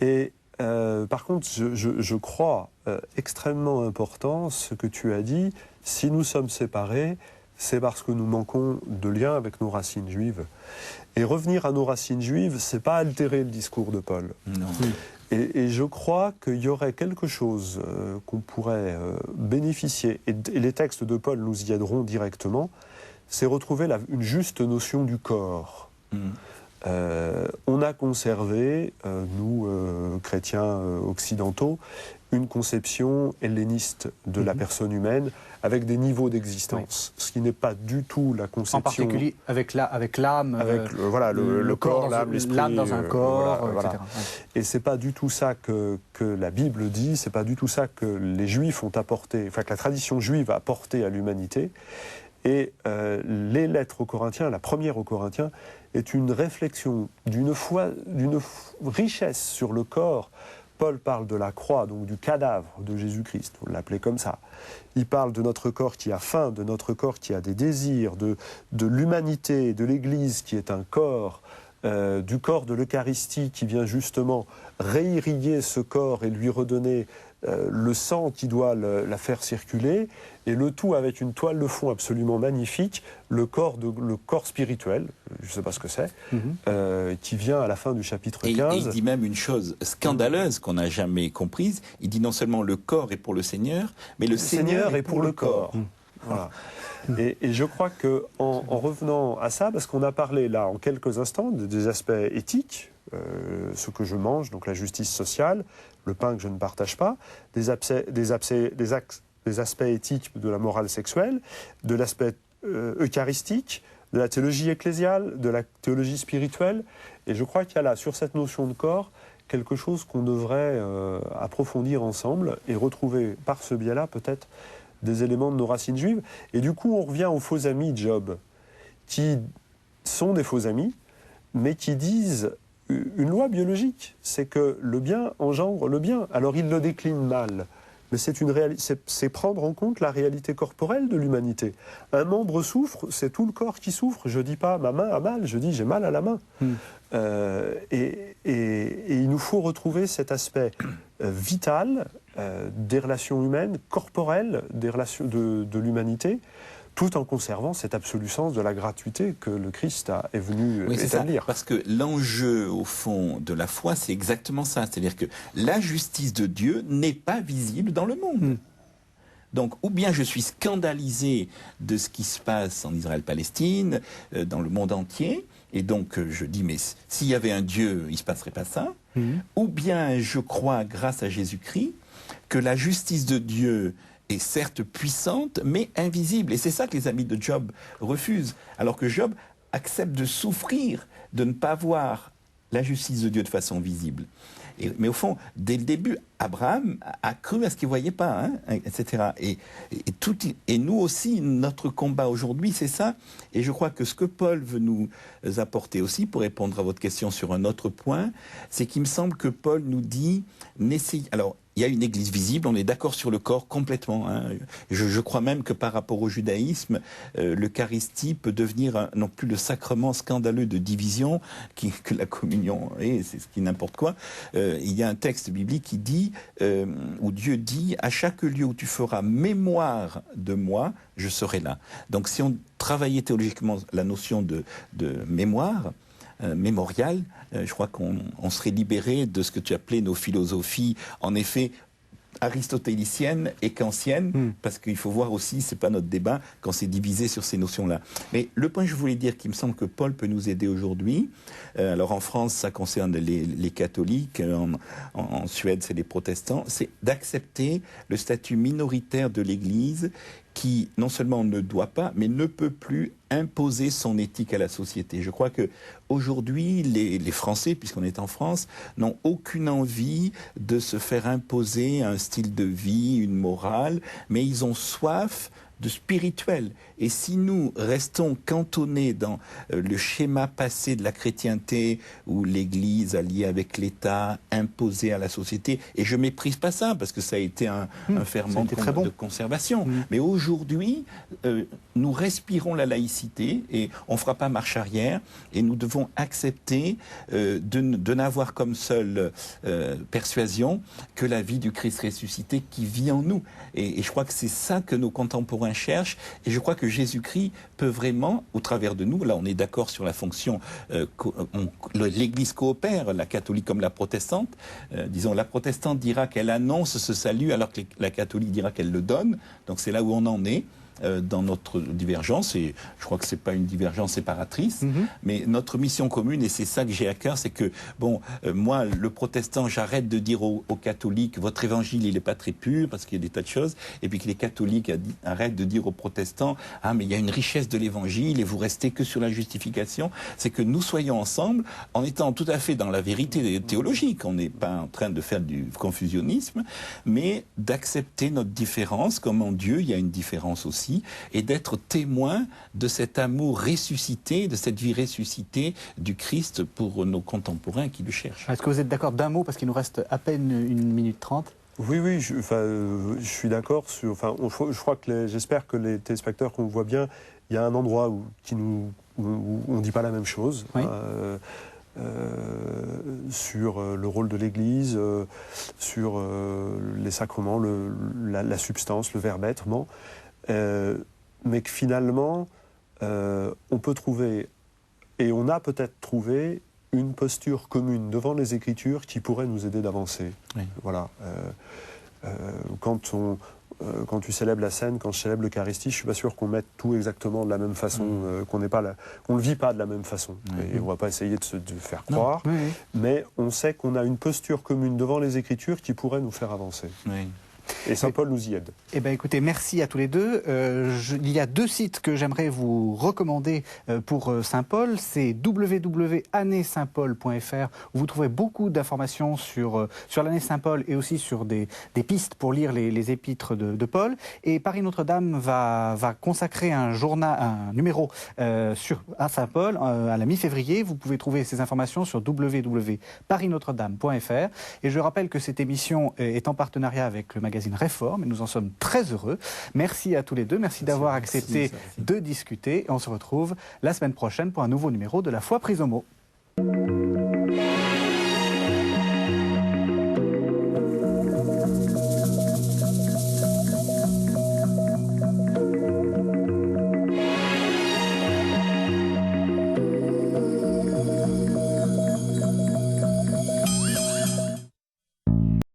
Et par contre, je crois extrêmement important ce que tu as dit. Si nous sommes séparés, c'est parce que nous manquons de lien avec nos racines juives. Et revenir à nos racines juives, c'est pas altérer le discours de Paul. Non. Et je crois qu'il y aurait quelque chose qu'on pourrait bénéficier, et les textes de Paul nous y aideront directement, c'est retrouver une juste notion du corps. on a conservé, nous, chrétiens occidentaux, une conception helléniste de la personne humaine avec des niveaux d'existence, ce qui n'est pas du tout la conception... En particulier avec l'âme, le corps, l'âme, l'esprit... L'âme dans un corps, etc. Et c'est pas du tout ça que la Bible dit, c'est pas du tout ça que les Juifs ont apporté, enfin que la tradition juive a apporté à l'humanité. Et les lettres aux Corinthiens, la première aux Corinthiens, est une réflexion d'une richesse sur le corps. Paul parle de la croix, donc du cadavre de Jésus-Christ, on l'appelait comme ça. Il parle de notre corps qui a faim, de notre corps qui a des désirs, de l'humanité, de l'Église qui est un corps, du corps de l'Eucharistie qui vient justement réirriguer ce corps et lui redonner le sang qui doit la faire circuler, et le tout avec une toile de fond absolument magnifique, le corps spirituel, je ne sais pas ce que c'est, qui vient à la fin du chapitre 15. Et il dit même une chose scandaleuse qu'on n'a jamais comprise, il dit non seulement le corps est pour le Seigneur, mais le Seigneur est pour le corps. Voilà. Et je crois qu'en revenant à ça, parce qu'on a parlé là en quelques instants des aspects éthiques, ce que je mange, donc la justice sociale, le pain que je ne partage pas, des aspects éthiques de la morale sexuelle, de l'aspect eucharistique, de la théologie ecclésiale, de la théologie spirituelle. Et je crois qu'il y a là, sur cette notion de corps, quelque chose qu'on devrait approfondir ensemble et retrouver par ce biais-là peut-être des éléments de nos racines juives. Et du coup, on revient aux faux amis de Job, qui sont des faux amis, mais qui disent une loi biologique, c'est que le bien engendre le bien. Alors ils le déclinent mal, mais c'est prendre en compte la réalité corporelle de l'humanité. Un membre souffre, c'est tout le corps qui souffre. Je ne dis pas ma main a mal, je dis j'ai mal à la main. Et il nous faut retrouver cet aspect vital des relations humaines, corporelles, des relations de l'humanité, tout en conservant cet absolu sens de la gratuité que le Christ est venu établir. Ça, parce que l'enjeu, au fond, de la foi, c'est exactement ça. C'est-à-dire que la justice de Dieu n'est pas visible dans le monde. Donc, ou bien je suis scandalisé de ce qui se passe en Israël-Palestine, dans le monde entier, et donc je dis, mais s'il y avait un Dieu, il ne se passerait pas ça. Ou bien je crois, grâce à Jésus-Christ, que la justice de Dieu est certes puissante, mais invisible. Et c'est ça que les amis de Job refusent. Alors que Job accepte de souffrir, de ne pas voir la justice de Dieu de façon visible. Mais au fond, dès le début, Abraham a cru à ce qu'il ne voyait pas, etc. Et nous aussi, notre combat aujourd'hui, c'est ça. Et je crois que ce que Paul veut nous apporter aussi, pour répondre à votre question sur un autre point, c'est qu'il me semble que Paul nous dit, alors, il y a une église visible, on est d'accord sur le corps complètement. Je crois même que par rapport au judaïsme, l'Eucharistie peut devenir non plus le sacrement scandaleux de division que la communion est, c'est ce qui n'importe quoi. Il y a un texte biblique qui dit, où Dieu dit, à chaque lieu où tu feras mémoire de moi, je serai là. Donc si on travaillait théologiquement la notion de mémoire, mémorial, je crois qu'on serait libéré de ce que tu appelais nos philosophies, en effet, aristotéliciennes et kantiennes, parce qu'il faut voir aussi, c'est pas notre débat, quand c'est divisé sur ces notions-là. Mais le point que je voulais dire, qui me semble que Paul peut nous aider aujourd'hui, alors en France, ça concerne les catholiques, en Suède, c'est les protestants, c'est d'accepter le statut minoritaire de l'Église qui non seulement ne doit pas, mais ne peut plus imposer son éthique à la société. Je crois que aujourd'hui, les Français, puisqu'on est en France, n'ont aucune envie de se faire imposer un style de vie, une morale, mais ils ont soif de spirituel. Et si nous restons cantonnés dans le schéma passé de la chrétienté, où l'Église alliée avec l'État, imposée à la société, et je méprise pas ça, parce que ça a été un ferment de conservation. Mais aujourd'hui, nous respirons la laïcité, et on ne fera pas marche arrière, et nous devons accepter de n'avoir comme seule persuasion que la vie du Christ ressuscité qui vit en nous. Et je crois que c'est ça que nos contemporains cherchent, et je crois que Jésus-Christ peut vraiment, au travers de nous, là on est d'accord sur la fonction, l'Église coopère, la catholique comme la protestante, disons la protestante dira qu'elle annonce ce salut alors que la catholique dira qu'elle le donne, donc c'est là où on en est. dans notre divergence, et je crois que ce n'est pas une divergence séparatrice, mais notre mission commune, et c'est ça que j'ai à cœur, c'est que, moi, le protestant, j'arrête de dire aux catholiques, votre évangile, il n'est pas très pur, parce qu'il y a des tas de choses, et puis que les catholiques arrêtent de dire aux protestants, ah, mais il y a une richesse de l'évangile, et vous restez que sur la justification. C'est que nous soyons ensemble, en étant tout à fait dans la vérité théologique. On n'est pas en train de faire du confusionnisme, mais d'accepter notre différence, comme en Dieu, il y a une différence aussi, et d'être témoin de cet amour ressuscité, de cette vie ressuscitée du Christ pour nos contemporains qui le cherchent. Est-ce que vous êtes d'accord d'un mot, parce qu'il nous reste à peine 1 minute 30? Oui, je suis d'accord. Je crois que j'espère que les téléspectateurs qu'on voit bien, il y a un endroit où on ne dit pas la même chose. Oui. Sur le rôle de l'Église, sur les sacrements, la substance, le verbe être, mais que finalement, on peut trouver, et on a peut-être trouvé, une posture commune devant les Écritures qui pourrait nous aider d'avancer. Oui. Voilà. Quand tu célèbres la scène, quand je célèbre l'Eucharistie, je ne suis pas sûr qu'on mette tout exactement de la même façon, qu'on ne le vit pas de la même façon. Et on ne va pas essayer de faire croire, mais on sait qu'on a une posture commune devant les Écritures qui pourrait nous faire avancer. Oui. Et Saint Paul nous y aide. Eh bien, écoutez, merci à tous les deux. Il y a 2 sites que j'aimerais vous recommander pour Saint Paul. C'est www.annesaintpaul.fr, où vous trouverez beaucoup d'informations sur l'année Saint Paul et aussi sur des pistes pour lire les épîtres de Paul. Et Paris Notre-Dame va consacrer un numéro à Saint Paul à la mi-février. Vous pouvez trouver ces informations sur www.parisnotredame.fr. Et je rappelle que cette émission est en partenariat avec le magazine Réforme, et nous en sommes très heureux. Merci à tous les deux, merci d'avoir accepté de discuter, et on se retrouve la semaine prochaine pour un nouveau numéro de La Foi prise au mot.